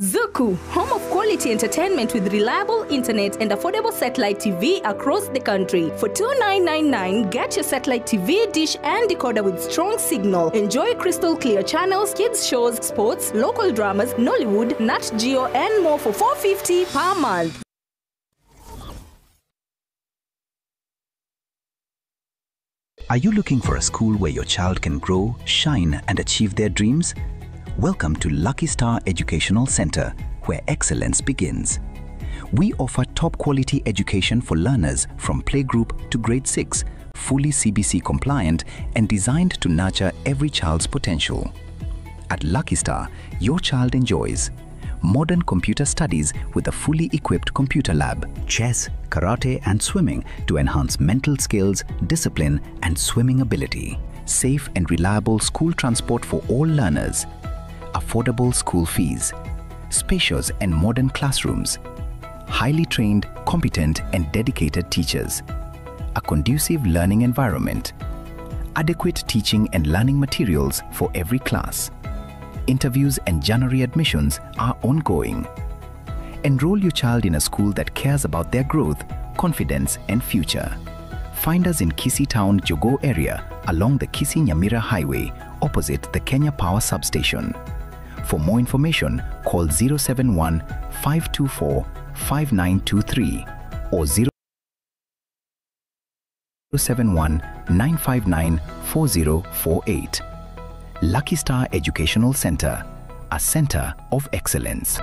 Zuku, home of quality entertainment with reliable internet and affordable satellite TV across the country. For $29.99, get your satellite TV dish and decoder with strong signal. Enjoy crystal clear channels, kids shows, sports, local dramas, Nollywood, Nat Geo, and more for $4.50 per month. Are you looking for a school where your child can grow, shine, and achieve their dreams? Welcome to Lucky Star Educational Center, where excellence begins. We offer top-quality education for learners from playgroup to grade 6, fully CBC compliant and designed to nurture every child's potential. At Lucky Star, your child enjoys modern computer studies with a fully equipped computer lab, chess, karate and swimming to enhance mental skills, discipline and swimming ability, safe and reliable school transport for all learners, affordable school fees, spacious and modern classrooms, highly trained, competent and dedicated teachers, a conducive learning environment, adequate teaching and learning materials for every class. Interviews and January admissions are ongoing. Enroll your child in a school that cares about their growth, confidence and future. Find us in Kisii Town, Jogo area along the Kisii-Nyamira Highway opposite the Kenya Power Substation. For more information, call 071-524-5923 or 071-959-4048. Lucky Star Educational Center, a center of excellence.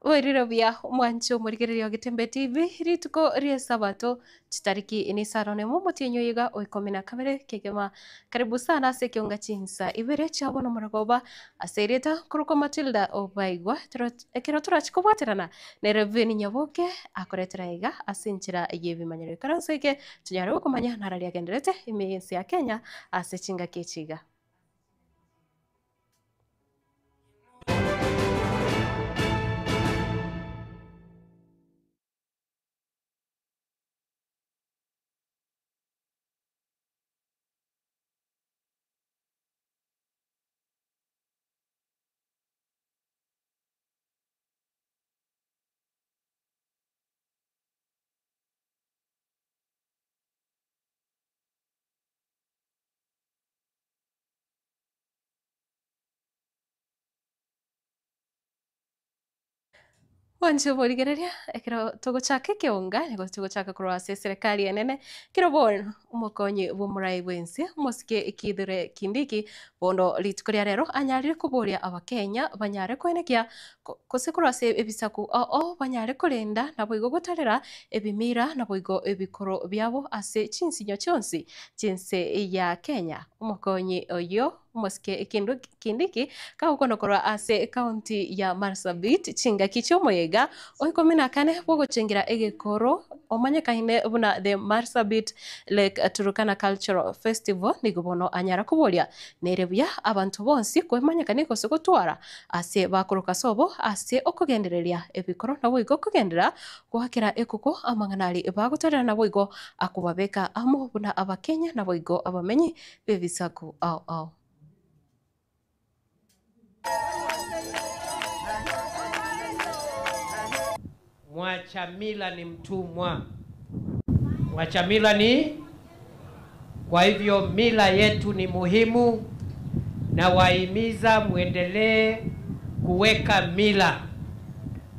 Wirirovia mwancho murigererio Gitembe TV rituko rie sabato chitariki ini sarone mumotienyo yiga oikomena kabere kegema karibu sana sekiunga chinsa ibere chabona muragoba asereta kuruko Matilda obaigwa ekirotura chikobaterana nereveni nyaboke akoretera iga asinchira yebi manyere karanseke tunyare kumanya narali agenderete imensi ya Kenya asechinga kechiga. Wancho borigereria ekero togochaka ekeonga nigo togochaka kurwase serikali enene kero bono umukonyi bw'omurai bwensi omosike ekithure Kindiki bono rituko ria rero anyarire kuboria abakenya banyare kwenekia kose kurwase ebisaku banyare korenda nabo igo gotarera ebimira nabo igo ebikoro byabo ase chinsinyo chionsi chinse ya Kenya. Umukonyi oyo omosike Kindiki kaukonokorwa ase county ya Marsabit chinga kichiomoyega oikomina kane bwogochengera egekoro omanyekahine buna the Marsabit Lake Turkana Cultural Festival nigo bono anyara kuboria nerebuya abantu bonsi kwemanyekane kose gotwara ase bakoroka sobo ase okugendereria ebikoro nabo igo kugendera kwakera ekuko amanganari bagotarera nabo igo akubabeka amo buna abakenya nabo igo abamenyi bebisaku au Mwacha mila ni mtumwa. Wacha mila ni. Kwa hivyo mila yetu ni muhimu, na wahimiza muendelee kuweka mila,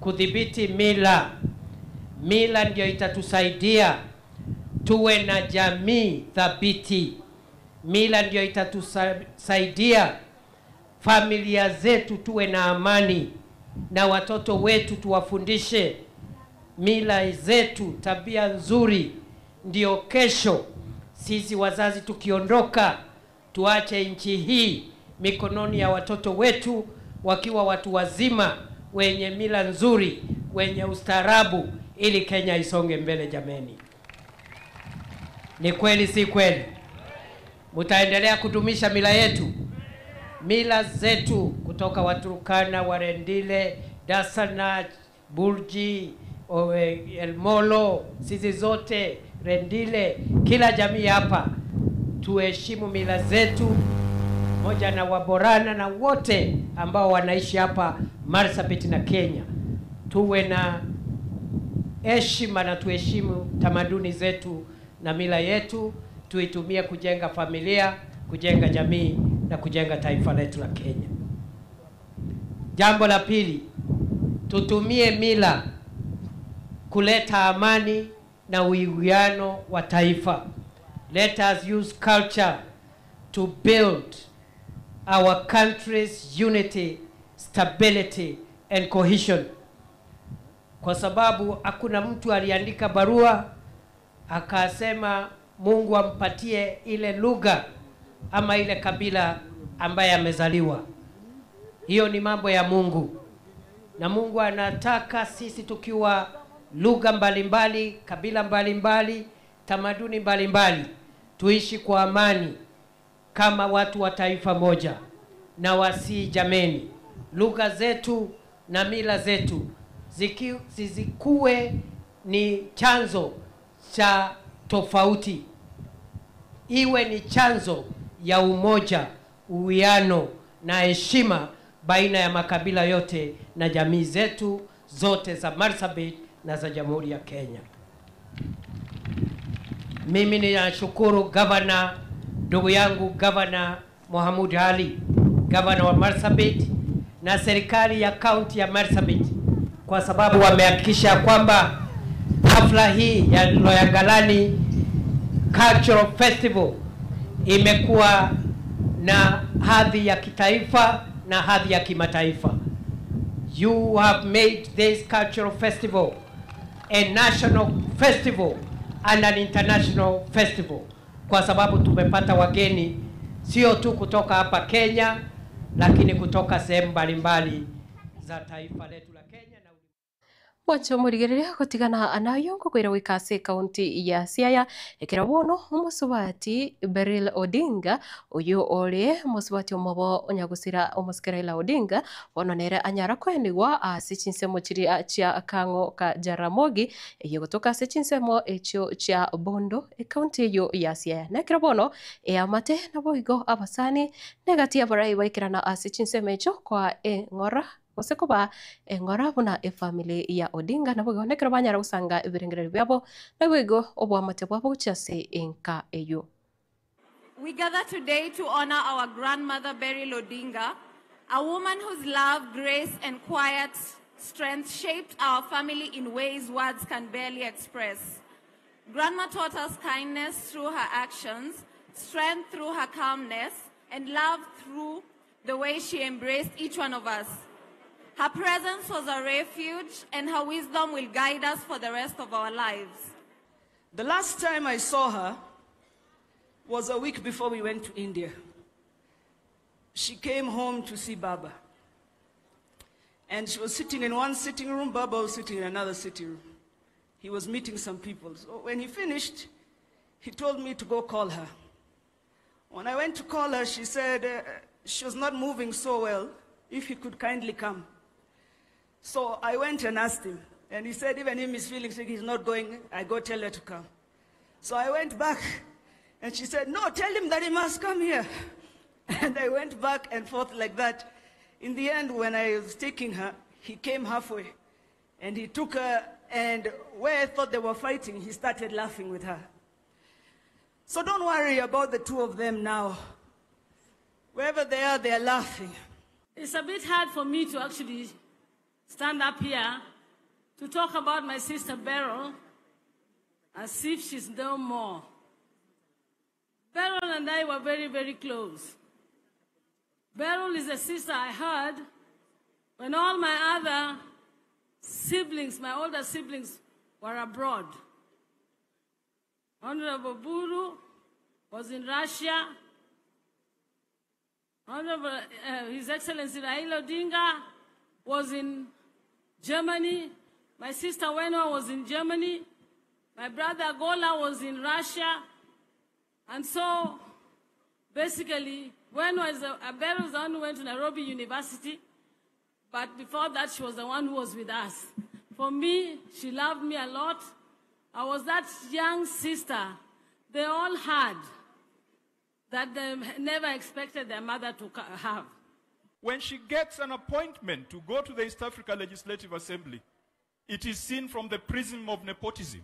kudhibiti mila. Mila ndio itatusaidia tuwe na jamii thabiti. Mila ndio itatusaidia familia zetu tuwe na amani, na watoto wetu tuwafundishe mila zetu, tabia nzuri. Ndio kesho sisi wazazi tukiondoka, tuache nchi hii mikononi ya watoto wetu wakiwa watu wazima wenye mila nzuri, wenye ustaarabu, ili Kenya isonge mbele. Jameni, ni kweli si kweli? Mutaendelea kudumisha mila yetu, mila zetu, kutoka Waturkana, Warendile, Dasana, Burji, Elmolo, sisi zote Rendile, kila jamii hapa tuheshimu mila zetu, moja na Waborana na wote ambao wanaishi hapa Marsabit na Kenya. Tuwe na heshima na tuheshimu tamaduni zetu na mila yetu, tuitumie kujenga familia, kujenga jamii na kujenga taifa letu la Kenya. Jambo la pili, tutumie mila kuleta amani na uwiano wa taifa. Let us use culture to build our country's unity, stability and cohesion. Kwa sababu hakuna mtu aliandika barua akasema Mungu ampatie ile lugha ama ile kabila ambaye amezaliwa. Hiyo ni mambo ya Mungu, na Mungu anataka sisi tukiwa lugha mbalimbali, kabila mbalimbali, tamaduni mbalimbali, tuishi kwa amani kama watu wa taifa moja, na wasi jameni, lugha zetu na mila zetu zizikuwe ni chanzo cha tofauti, iwe ni chanzo ya umoja, uwiano na heshima baina ya makabila yote na jamii zetu zote za Marsabit na za Jamhuri ya Kenya. Mimi ninashukuru gavana, ndugu yangu gavana Mohamud Ali, gavana wa Marsabit, na serikali ya kaunti ya Marsabit, kwa sababu wamehakikisha kwamba hafla hii ya Loyangalani Cultural Festival imekuwa na hadhi ya kitaifa na hadhi ya kimataifa. You have made this cultural festival a national festival and an international festival, kwa sababu tumepata wageni sio tu kutoka hapa Kenya, lakini kutoka sehemu mbalimbali za taifa letu la Kenya. Wacho murigereria gutigana anayo kwira wikase kaunti ya Siaya ekera bono umusubati Beryl Odinga uyu ore musubati omobo onyagusira omusikiraila Odinga ononere anyara kwenigwa asichinsemo chiri chia kango ka Jaramogi eyogotoka asichinsemo echo chia Bondo kaunti yo ya Siaya nekera bono amate naboigo abasani negati abarai waikirana asichinsemo echo kwa ngora Osekoba ngora buna family ya Odinga na bogo nekero banyara usanga ibirengere byabo na bwego obwamate bwabo cyase enka eyo. We gather today to honor our grandmother Beryl Odinga, a woman whose love, grace and quiet strength shaped our family in ways words can barely express. Grandma taught us kindness through her actions, strength through her calmness, and love through the way she embraced each one of us. Her presence was a refuge, and her wisdom will guide us for the rest of our lives. The last time I saw her was a week before we went to India. She came home to see Baba. And she was sitting in one sitting room, Baba was sitting in another sitting room. He was meeting some people. So when he finished, he told me to go call her. When I went to call her, she said she was not moving so well, if he could kindly come. So I went and asked him, and he said even if he's feeling sick, he's not going, I go tell her to come. So I went back, and she said, no, tell him that he must come here. And I went back and forth like that. In the end, when I was taking her, he came halfway, and he took her And where I thought they were fighting, he started laughing with her. So don't worry about the two of them now. Wherever they are laughing. It's a bit hard for me to actually stand up here to talk about my sister Beryl as if she's no more. Beryl and I were very, very close. Beryl is a sister I had when all my other siblings, my older siblings, were abroad. Honorable Buru was in Russia. Honorable His Excellency Raila Odinga was in Germany. My sister Wenwa was in Germany. My brother Gola was in Russia. And so, basically, Beryl was the one who went to Nairobi University. But before that, she was the one who was with us. For me, she loved me a lot. I was that young sister they all had that they never expected their mother to have. When she gets an appointment to go to the East Africa Legislative Assembly, it is seen from the prism of nepotism,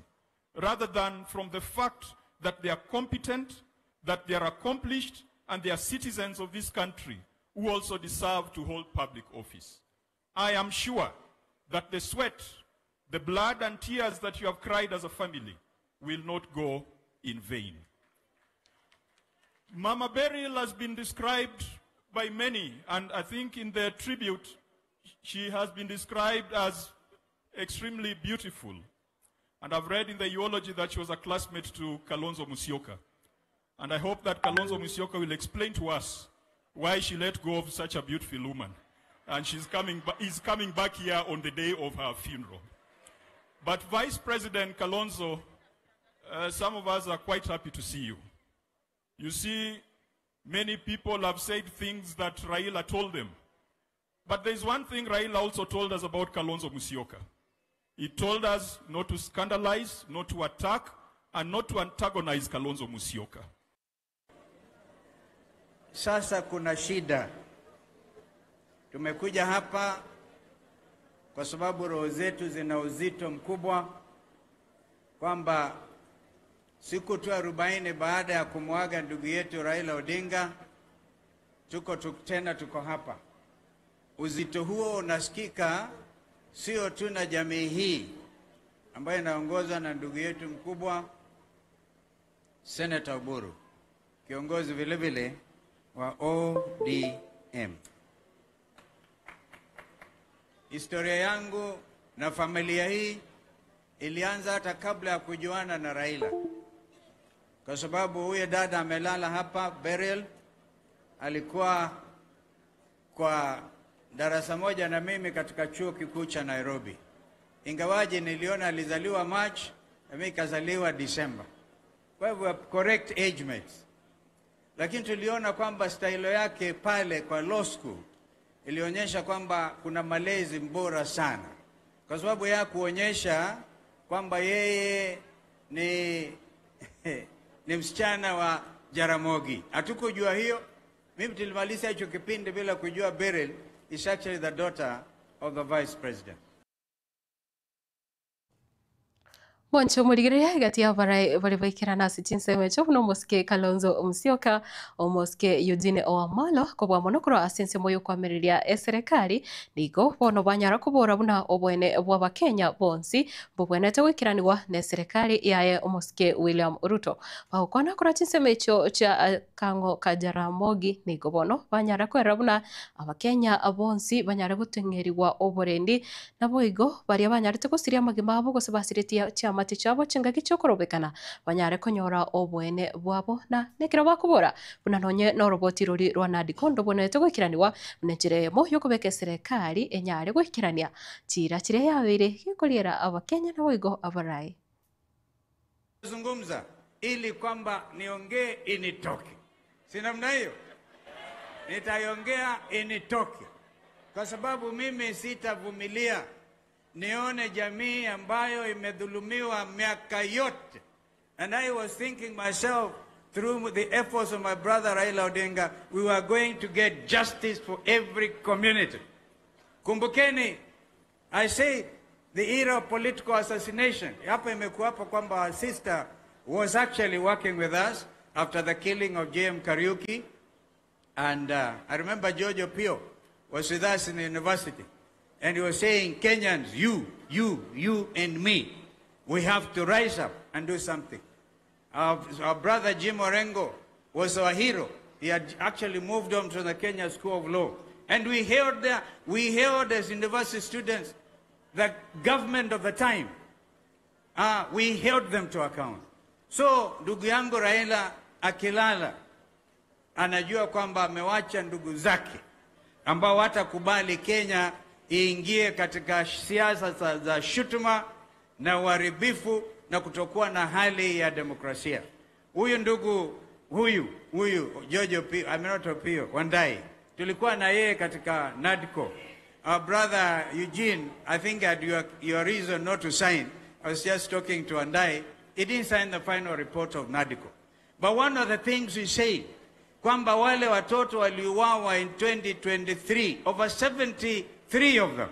rather than from the fact that they are competent, that they are accomplished, and they are citizens of this country who also deserve to hold public office. I am sure that the sweat, the blood and tears that you have cried as a family will not go in vain. Mama Beryl has been described by many, and I think in the tribute, she has been described as extremely beautiful. And I've read in the eulogy that she was a classmate to Kalonzo Musyoka. And I hope that Kalonzo Musyoka will explain to us why she let go of such a beautiful woman. And is coming back here on the day of her funeral. But Vice President Kalonzo, some of us are quite happy to see you. You see, many people have said things that Raila told them. But there's one thing Raila also told us about Kalonzo Musyoka. He told us not to scandalize, not to attack, and not to antagonize Kalonzo Musyoka. Sasa kuna shida. Tumekuja hapa kwa sababu roho zetu zina uzito mkubwa kwamba siku tu 40 baada ya kumwaga ndugu yetu Raila Odinga tuko hapa. Uzito huo unasikika sio tu na jamii hii ambayo inaongozwa na ndugu yetu mkubwa Senator Oburu, kiongozi vile vile wa ODM. Historia yangu na familia hii ilianza hata kabla ya kujuana na Raila. Kwa sababu huyo dada amelala hapa, Beryl, alikuwa kwa darasa moja na mimi katika chuo kikuu cha Nairobi. Ingawaje niliona alizaliwa March na mimi kazaliwa December. Kwa hivyo correct age mates. Lakini tuliona kwamba style yake pale kwa law school ilionyesha kwamba kuna malezi bora sana. Kwa sababu ya kuonyesha kwamba yeye ni msichana wa Jaramogi. Hatukujua hiyo. Mimi tulimaliza hicho kipindi bila kujua Beryl is actually the daughter of the vice president. Boncho murigiria gati ya barai bari baikira nasi chinseme chono moske Kalonzo Musyoka o moske Eugene Wamalwa ko bwa monokoro asense moyo kwamiriria serikali nigo bono banyara kubora buna obwene bwa bakenya bonsi bobwenete wikiraniwa ne serikali yaye moske William Ruto bakona kora chinseme cho cha kango kajaramogi nigo bono banyara kwera buna abakenya bonsi banyara gutengeriwa oborendi nabo igo bari abanyarite kusiria magima abo gosebasiritia cha mati chabo chingaki chokorobekana banyare konyora obwene bwabo na nekira bakubora buna nonye no roboti ruri rwanadi kondo bonete gwikiraniwa munejire mo yokobeke serikali enyare gwikirania chira chire yabire kikoliera abakenya na boigo abarai zungumza ili kwamba niongee initoke. Si namna hiyo? Nitaiongea initoke. Kwa sababu mimi sitavumilia nione jamii ambayo imedhulumiwa miaka yote. And I was thinking myself, through the efforts of my brother Raila Odinga, we were going to get justice for every community. Kumbukeni, I say, the era of political assassination. Hapa imekuwa hapa kwamba our sister was actually working with us after the killing of J.M. Kariuki. And I remember George Opio was with us in the university. And he was saying, Kenyans, you and me, we have to rise up and do something. Our brother Jim Orengo was our hero. He had actually moved on to the Kenya School of Law. And we held as university students the government of the time. We held them to account. So, ndugu yangu Raila akilala, anajua kwamba amewacha ndugu zake ambao hatakubali Kenya iingie katika siasa za shutuma na uharibifu na kutokuwa na hali ya demokrasia. Huyu ndugu huyu George Opio Wandai, tulikuwa na yeye katika NADCO. Our brother Eugene, I think had your reason not to sign. I was just talking to Wandai. He didn't sign the final report of NADCO. But one of the things we say, kwamba wale watoto waliuawa in 2023, over 73 of them,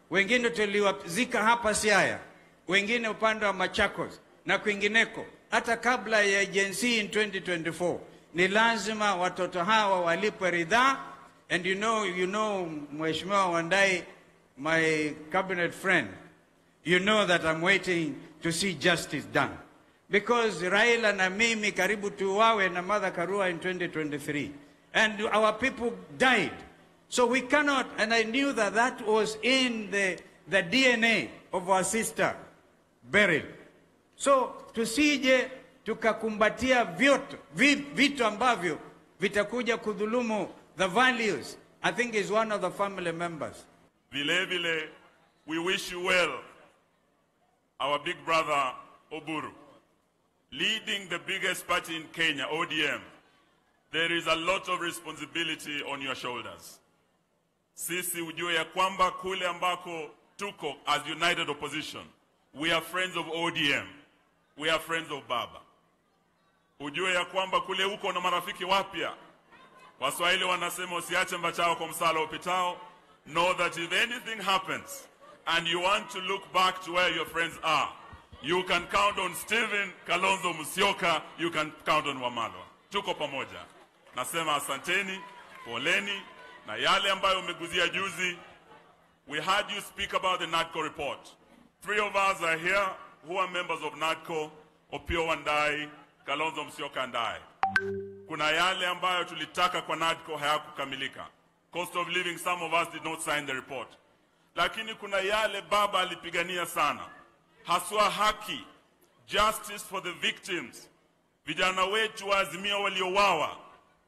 wengine tuliwazika hapa Siaya, wengine upande wa Machakos na kwingineko, hata kabla ya agency in 2024, ni lazima watoto hawa walipwe ridhaa. And you know, Mheshimiwa Wandai, my cabinet friend, you know that I'm waiting to see justice done. Because Raila na mimi karibu tuwawe na Martha Karua in 2023. And our people died. So we cannot, and I knew that was in the DNA of our sister, Beryl. So tusije tukakumbatia vitu ambavyo vitakuja kudhulumu the values. I think is one of the family members. Vile, we wish you well, our big brother Oburu. Leading the biggest party in Kenya, ODM, there is a lot of responsibility on your shoulders. Sisi ujue ya kwamba kule ambako tuko as united opposition, we are friends of ODM, we are friends of Baba. Ujue ya kwamba kule uko na marafiki wapya. Waswahili wanasema usiache mbachao kwa msala upitao. Know that if anything happens and you want to look back to where your friends are, you can count on Stephen Kalonzo Musyoka, you can count on Wamalwa. Tuko pamoja. Nasema asanteni, poleni, na yale ambayo umeguzia juzi. We heard you speak about the NADCO report. 3 of us are here who are members of NADCO, Opio Wandai, Kalonzo Musyoka and I. Kuna yale ambayo tulitaka kwa NADCO hayakukamilika. Cost of living, some of us did not sign the report. Lakini kuna yale baba alipigania sana. Haswa haki, justice for the victims. Vijana wetu wa Azimio waliowawa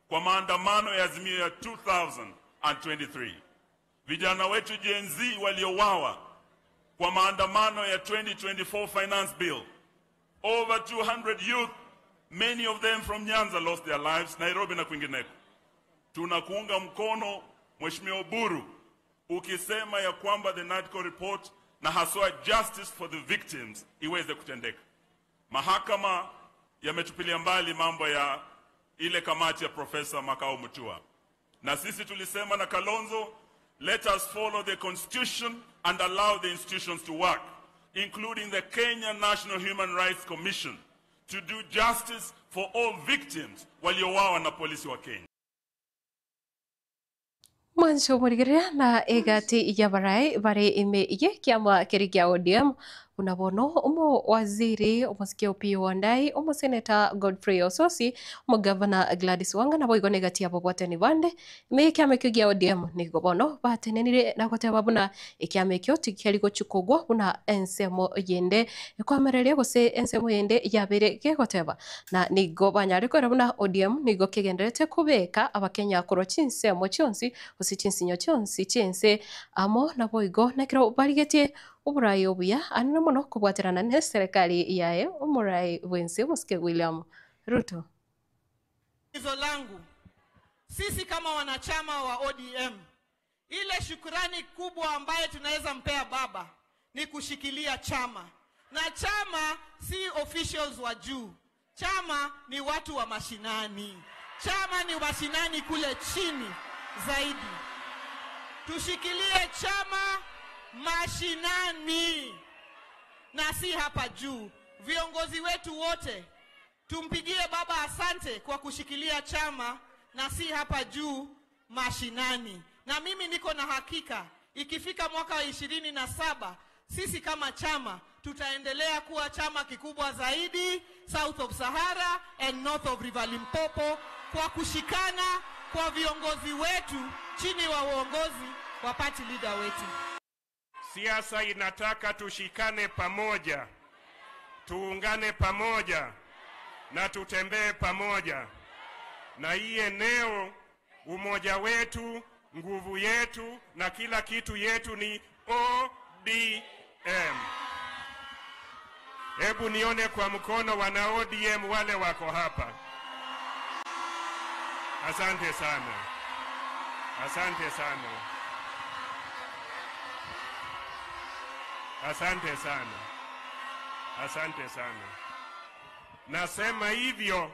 kwa maandamano ya Azimio ya 2023. Vijana wetu Gen Z waliowawa kwa maandamano ya 2024 finance bill. Over 200 youth, many of them from Nyanza, lost their lives, Nairobi na kwingineko. Tunakuunga mkono Mheshimiwa Oburu ukisema ya kwamba the NADCO report na haswa justice for the victims iweze kutendeka. Mahakama yametupilia mbali mambo ya ile kamati ya Professor Makau Mutua. Na sisi tulisema na Kalonzo, let us follow the constitution and allow the institutions to work, including the Kenya National Human Rights Commission, to do justice for all victims waliowawa na polisi wa Kenya. Mwanzo murigiria na egati ya barai ime iye kiama kirigia ODM unabono umo waziri umosikia Opio Wandai umo seneta Godfrey Ososi umo governor Gladys Wanga na boigo negati ya bobote ni bande ime kiama kigia ODM ni gobono batenenire na kote babuna ikiama kyo tikialiko chukogwa una ensemo yende kwa merelia gose ensemo yende yabere gegoteba na ni gobanya riko rabuna ODM ni gokegenderete kubeka abakenya koro chinsemo chonsi usichinsinyo chonsi chense amo na boigo na kiro barigetie Umurai obuya anina mono kubwaterana ne serikali yae umurai wense Mosque William Ruto. Hizo langu sisi kama wanachama wa ODM, ile shukrani kubwa ambaye tunaweza mpea baba ni kushikilia chama. Na chama si officials wa juu. Chama ni watu wa mashinani. Chama ni mashinani kule chini zaidi. Tushikilie chama mashinani na si hapa juu. Viongozi wetu wote tumpigie baba asante kwa kushikilia chama na si hapa juu, mashinani. Na mimi niko na hakika ikifika mwaka wa 27 sisi kama chama tutaendelea kuwa chama kikubwa zaidi South of Sahara and North of River Limpopo, kwa kushikana kwa viongozi wetu chini wa uongozi wa party leader wetu. Siasa inataka tushikane pamoja, tuungane pamoja na tutembee pamoja. Na hii eneo, umoja wetu, nguvu yetu na kila kitu yetu ni ODM. Hebu nione kwa mkono wana ODM wale wako hapa. Asante sana. Asante sana. Asante sana. Asante sana. Nasema hivyo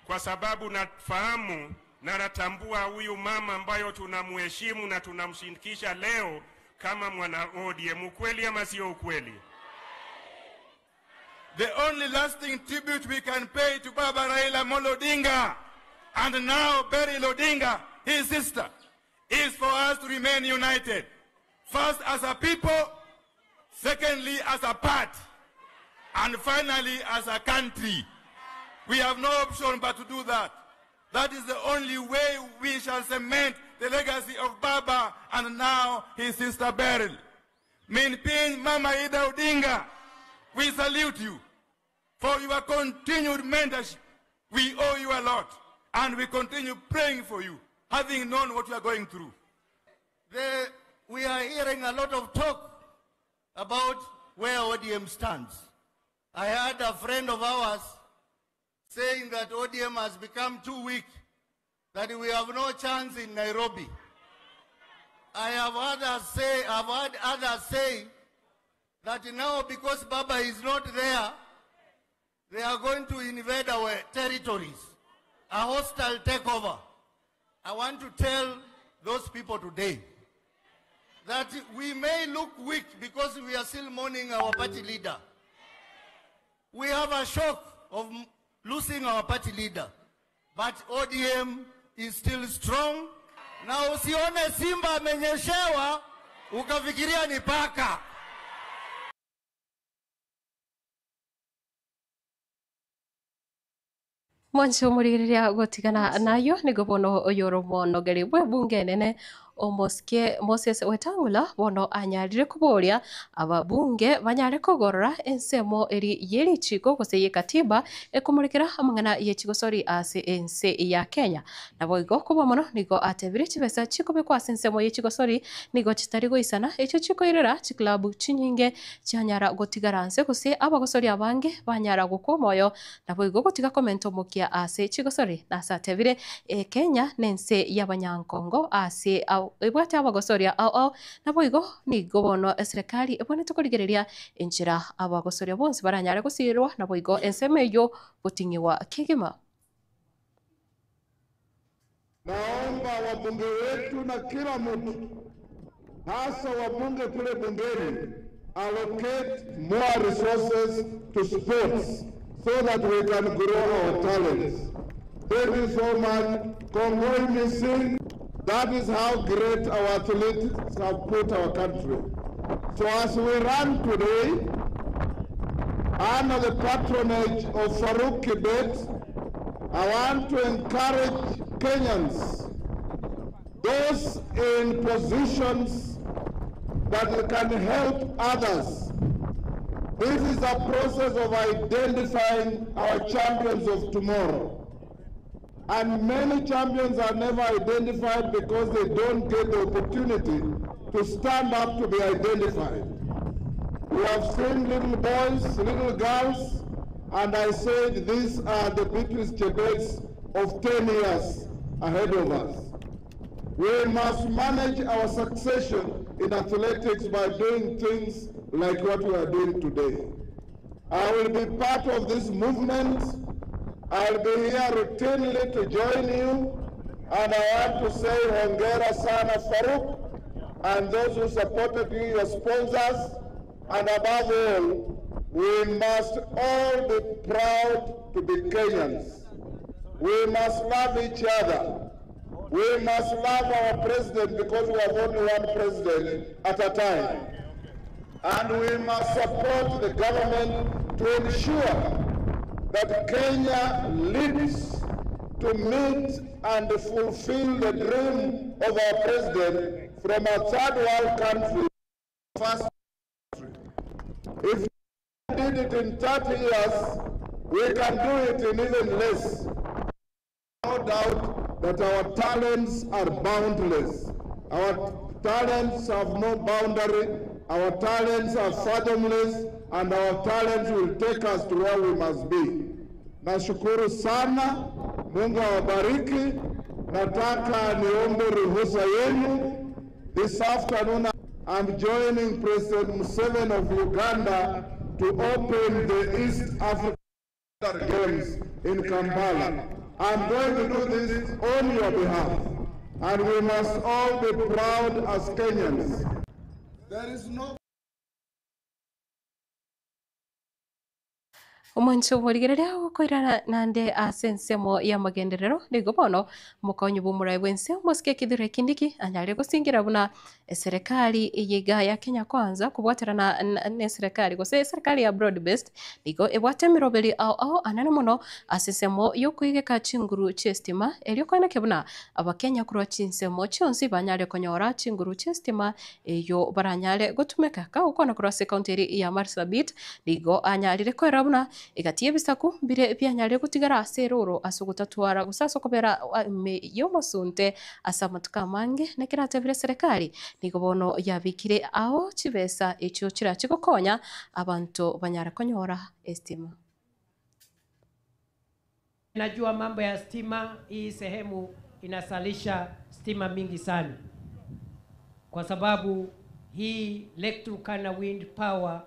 kwa sababu nafahamu na natambua huyu mama ambayo tunamheshimu na tunamshirikisha leo kama mwana ODM. Ukweli ama sio ukweli? The only lasting tribute we can pay to Baba Raila Amolo Odinga and now Beryl Odinga, his sister, is for us to remain united. First as a people, secondly as a party, and finally as a country. We have no option but to do that. That is the only way we shall cement the legacy of Baba and now his sister Beryl. Minpin Mama Ida Odinga, we salute you for your continued mentorship. We owe you a lot, and we continue praying for you, having known what you are going through. We are hearing a lot of talk about where ODM stands. I heard a friend of ours saying that ODM has become too weak, that we have no chance in Nairobi. I have heard others say that now because Baba is not there, they are going to invade our territories, a hostile takeover. I want to tell those people today that we may look weak because we are still mourning our party leader. We have a shock of losing our party leader, but ODM is still strong. Na usione simba amenyeshewa ukafikiria ni paka. Mwancho muriria gotigana nayo nigo bono oyoro mono gari bwe bunge nene omoske Moses Wetangula bono anyarire kuboria ababunge banyare kogorora ensemo eri yeri chiko gose katiba ekumurikira amangana yechigo sori ase ense ya Kenya nabo igo kubo mono nigo atebire chibesa chiko be kwa ensemo yechigo sori nigo chitari goisana echo chiko irera chiklabu chinyinge cyanyara gotigaranse gose abagosori abange banyara gukomoyo nabo igo gotiga komento mokia ase chigo sori nasa atebire Kenya nense y'abanyankongo ase ibwate abagosoria au nabo igo nigo bono serikali ebone tukorigereria enjira abagosoria bonse baranyare gusirwa nabo igo ensemeyo butingiwa kigima. Naomba wabunge wetu na kila mtu, hasa wabunge kule bungeni, allocate more resources to sports so that we can grow our talents. Thank you so much. Kongoi missing. That is how great our athletes have put our country. So as we run today, under the patronage of Farouk Kibet, I want to encourage Kenyans, those in positions that can help others. This is a process of identifying our champions of tomorrow. And many champions are never identified because they don't get the opportunity to stand up to be identified. We have seen little boys, little girls, and I said these are the Beatrice Chebets of 10 years ahead of us. We must manage our succession in athletics by doing things like what we are doing today. I will be part of this movement. I'll be here routinely to join you, and I want to say hongera sana Farouk and those who supported you, your sponsors, and above all, we must all be proud to be Kenyans. We must love each other. We must love our president because we have only one president at a time. And we must support the government to ensure that Kenya lives to meet and fulfill the dream of our president from a third world country. First country. If we did it in 30 years, we can do it in even less. No doubt that our talents are boundless. Our talents have no boundary. Our talents are fathomless, and our talents will take us to where we must be. Nashukuru sana, Mungu awabariki. Nataka niombe ruhusa yenu. This afternoon I'm joining President Museveni of Uganda to open the East African Games in Kampala. I'm going to do this on your behalf, and we must all be proud as Kenyans. There is no Umunchu murigereria gukoirana nande asensemo ya magenderero nigo bono mukonyu bumurai wense mosike kidire kindiki anyare gusingira buna serikali yiga ya Kenya Kwanza kubwaterana ne serikali gose serikali ya broad based nigo ebwate mirobeli ao anane muno asensemo yo kwigeka chinguru chestima elyo kwana kebuna abakenya kurwa chinsemo chonsi banyare konyora chinguru chestima eyo baranyale gutumeka ka ukona kurwa county ya Marsabit nigo anyalire kwera buna igatie bisaku bire byanyare gutigara seroro asugutatwara gusaso kubera yo musunte asamatuka mange nekirate bire serikali nigo bono yabikire aho chibesa echo kira chikokonya abantu banyara konyora estima. Najua mambo ya stima, hii sehemu inasalisha stima mingi sana, kwa sababu hii Lake Turkana wind power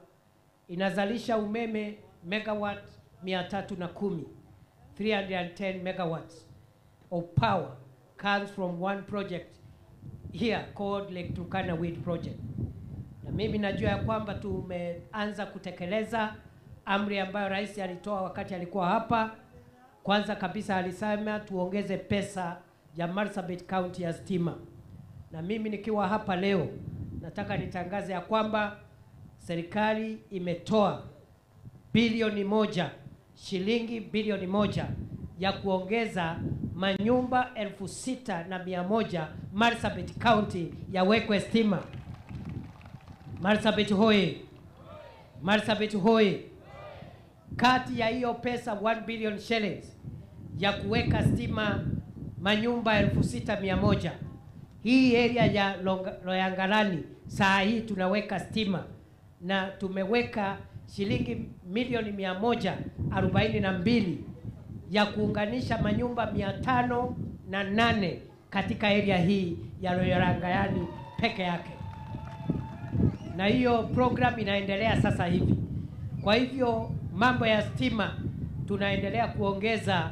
inazalisha umeme megawatt 310, 310 megawatts of power comes from one project here called Lake Turkana wind project. Na mimi najua ya kwamba tumeanza kutekeleza amri ambayo rais alitoa wakati alikuwa hapa. Kwanza kabisa alisema tuongeze pesa ya Marsabit County ya stima. Na mimi nikiwa hapa leo nataka nitangaze ya kwamba serikali imetoa bilioni 1, shilingi bilioni 1 ya kuongeza manyumba 6,100 Marsabit County ya wekwe stima. Marsabit hoye! Marsabit hoye! Kati ya hiyo pesa 1 billion shillings ya kuweka stima manyumba 6,100, hii area ya Loyangalani saa hii tunaweka stima na tumeweka shilingi milioni 142 ya kuunganisha manyumba 508 katika area hii ya Loyangalani peke yake, na hiyo program inaendelea sasa hivi. Kwa hivyo mambo ya stima tunaendelea kuongeza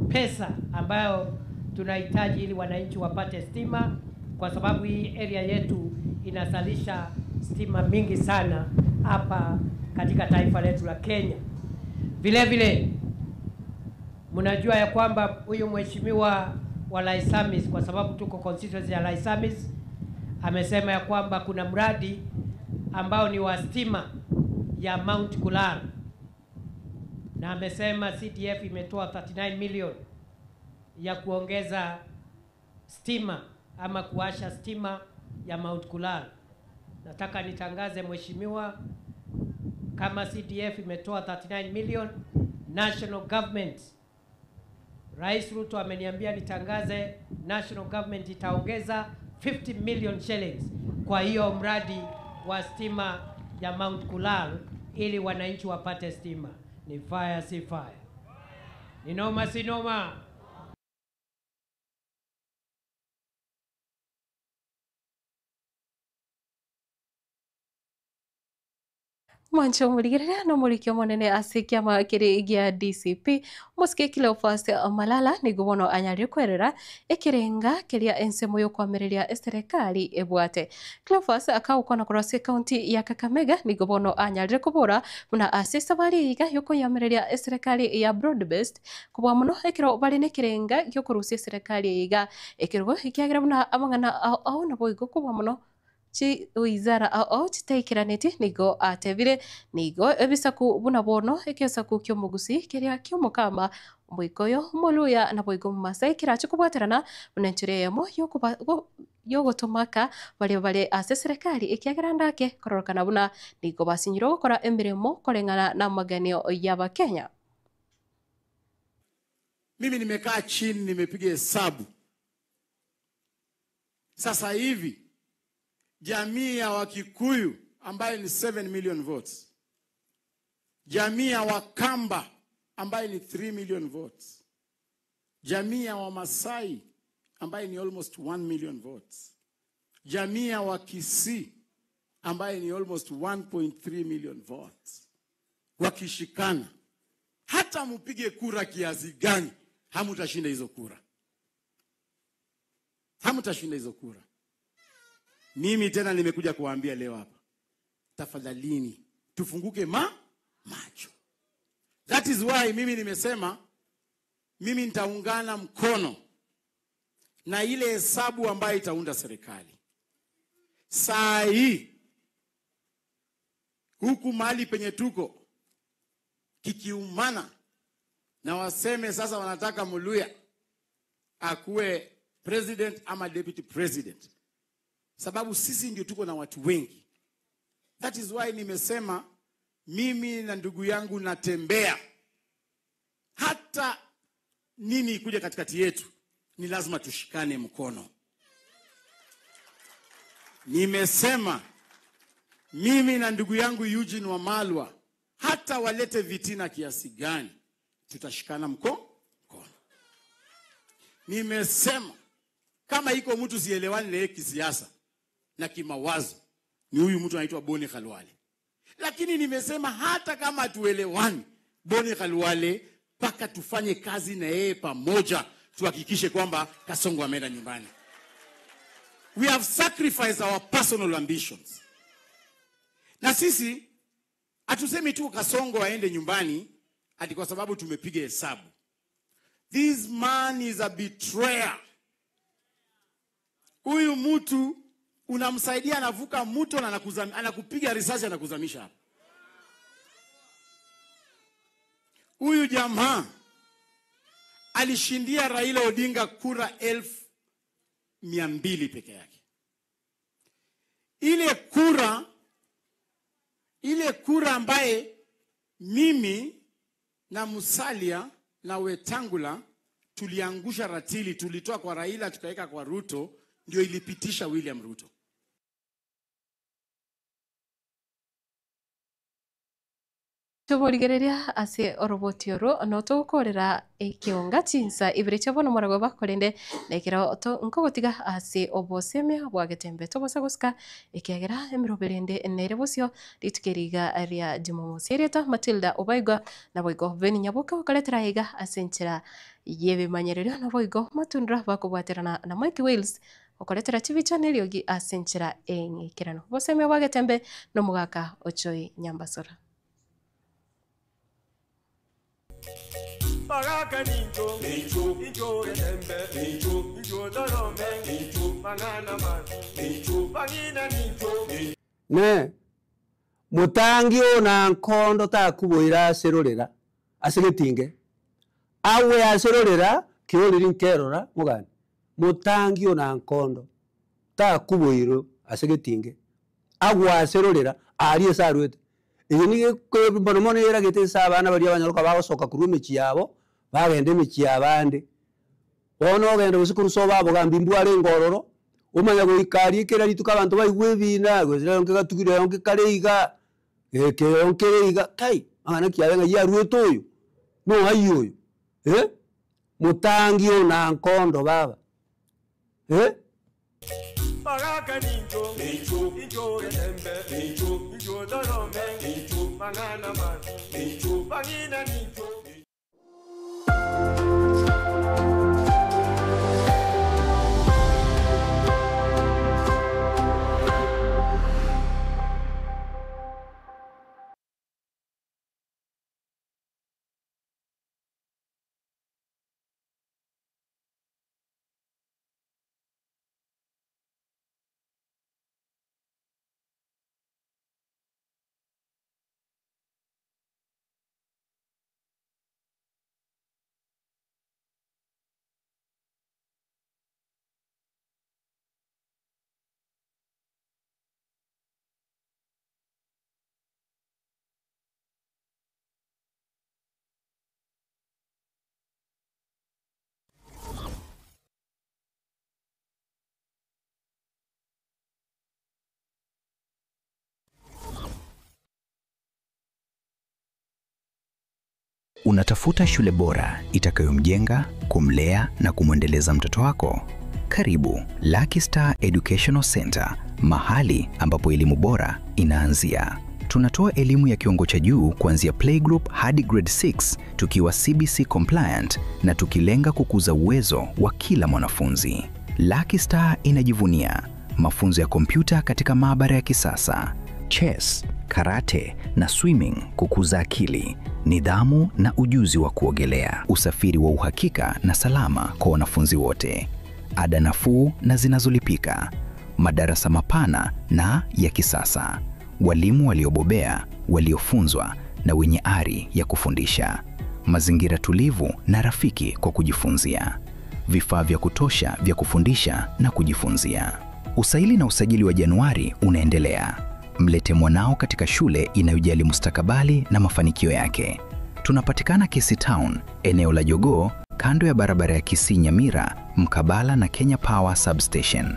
pesa ambayo tunahitaji ili wananchi wapate stima, kwa sababu hii area yetu inazalisha stima mingi sana hapa katika taifa letu la Kenya. Vile vile mnajua ya kwamba huyu mheshimiwa wa Laisamis, kwa sababu tuko constituency ya Laisamis, amesema ya kwamba kuna mradi ambao ni wa stima ya Mount Kular, na amesema CDF imetoa 39 million ya kuongeza stima ama kuwasha stima ya Mount Kular. Nataka nitangaze mheshimiwa, kama CDF imetoa 39 million, national government, Rais Ruto ameniambia nitangaze national government itaongeza 50 million shillings kwa hiyo mradi wa stima ya Mount Kular ili wananchi wapate stima. Ni fire si fire, ni noma si noma. Mwancho muligerea no mulikio monene ase kiama kiri gia DCP muske Cleophas Malala nigo bono anyari kwerera ekirenga kiria ensemo yo kwamiriria serikali ebwate. Cleophas akaukona kurase county ya Kakamega nigo bono anyari kubura muna ase sabari iga yoko yamiriria serikali ya broad-based kubwa muno ekiro bali nekirenga gyo kurusia serikali iga ekirgo ikiagira muna amangana au na boigo kubwa muno chi wizara au chitaikiraneti nigo atebire nigo ebisaku buna bono ekiosaku kyo mugusi keria kyo mukamba mboikoyo moluya na boigo masai kiracho kubwaterana munenture yemo yogotomaka bale ase serikali ekiageranda ke kororokana buna nigo basinyiro gukora emirimo korengana na maganio y'aba Kenya. Mimi nimekaa chini nimepiga hesabu. Sasa hivi jamii ya Wakikuyu ambaye ni 7 million votes, jamii ya Wakamba ambaye ni 3 million votes, jamii ya Wamasai ambaye ni almost 1 million votes, jamii ya Wakisii ambaye ni almost 1.3 million votes, wakishikana hata mupige kura kiasi gani hamutashinda hizo kura, hamutashinda hizo kura. Mimi tena nimekuja kuwaambia leo hapa, tafadhalini tufunguke macho. That is why mimi nimesema mimi nitaungana mkono na ile hesabu ambayo itaunda serikali. Saa hii huku mahali penye tuko kikiumana na waseme sasa wanataka Muluya akuwe president ama deputy president, sababu sisi ndio tuko na watu wengi. That is why nimesema mimi na ndugu yangu natembea. Hata nini kuja katikati yetu ni lazima tushikane mkono. Nimesema mimi na ndugu yangu Eugene Wamalwa hata walete vitina kiasi gani tutashikana mkono. Nimesema kama iko mtu sielewani na kisiasa na kimawazo ni huyu mtu anaitwa Boni Khalwale. Lakini nimesema hata kama tuelewani Boni Khalwale paka tufanye kazi na yeye pamoja tuhakikishe kwamba Kasongo ameenda nyumbani. We have sacrificed our personal ambitions. Na sisi hatusemi tu Kasongo aende nyumbani ati kwa sababu tumepiga hesabu. This man is a betrayer. Huyu mtu unamsaidia anavuka mto na anakupiga risasi anakuzamisha hapa. Huyu jamaa alishindia Raila Odinga kura 200,000 peke yake. Ile kura ambaye mimi na Musalia na Wetangula tuliangusha ratili, tulitoa kwa Raila tukaweka kwa Ruto, ndio ilipitisha William Ruto. Tuburigereria ase orobotioro no tukorera ekionga chinsa ibrecha bono morago bakorende nekira to nkogotiga ase oboseme bwagetembe tobosa guska ekiagera emiroberende nere bosio litukeriga aria Jumamosi ereta Matilda Obaigwa na boigo Beni Nyaboka ukaletera iga asenchera yebe manyerero na boigo matundra bakobwaterana na Mike Wales ukoletera TV channel yogi asenchera engikirano boseme bwagetembe no mugaka Ochoi Nyambasora. Bagaka ninjo, ninjo getembe, ninjo dorome, bangana mazi, bangina ninjo. Ne, mutangio na nkondo takuboira serorera, asegetinge. Awe aserorera, kioliri nkerora, mugani. Mutangio na nkondo takuboiro asegetinge. Awe aserorera, arie sarwete. Iyo ni ko bonomone era gete sabana bari abanyaruka bagosoka kuru michi yabo bagende michi yabande ono gende busikuru so babo gambi mbware ngororo umanya go ikari kera lituka abantu bayigwe bina gwezira onke gatukire onke kareiga eke onke reiga kai angana kiabenga ya ruetoyo no ayoyo mutangio na nkondo baba Bagaka ninjo, ninjo getembe, ninjo injo dorome, injo mangana man, injo bangina ninjo. Unatafuta shule bora itakayomjenga, kumlea na kumwendeleza mtoto wako? Karibu Lucky Star Educational Center, mahali ambapo elimu bora inaanzia. Tunatoa elimu ya kiwango cha juu kuanzia playgroup hadi grade 6, tukiwa CBC compliant na tukilenga kukuza uwezo wa kila mwanafunzi. Lucky Star inajivunia mafunzo ya kompyuta katika maabara ya kisasa, chess, karate na swimming kukuza akili, nidhamu na ujuzi wa kuogelea, usafiri wa uhakika na salama kwa wanafunzi wote, ada nafuu na zinazolipika, madarasa mapana na ya kisasa, walimu waliobobea, waliofunzwa na wenye ari ya kufundisha, mazingira tulivu na rafiki kwa kujifunzia, vifaa vya kutosha vya kufundisha na kujifunzia. Usaili na usajili wa Januari unaendelea. Mlete mwanao katika shule inayojali mustakabali na mafanikio yake. Tunapatikana Kisii Town, eneo la Jogoo, kando ya barabara ya Kisii Nyamira, mkabala na Kenya Power Substation.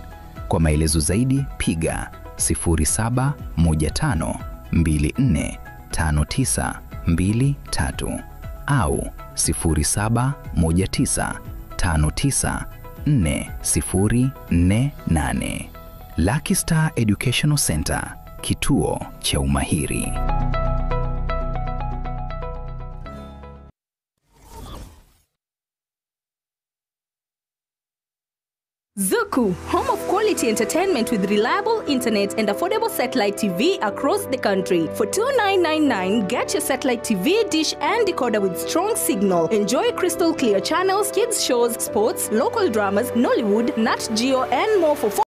Kwa maelezo zaidi piga 0715245923 au 0719594048. Lucky Star Educational Center, kituo cha umahiri. Zuku, home of quality entertainment with reliable internet and affordable satellite TV across the country. For $29.99, get your satellite TV dish and decoder with strong signal. Enjoy crystal clear channels, kids shows, sports, local dramas, Nollywood, Nat Geo and more for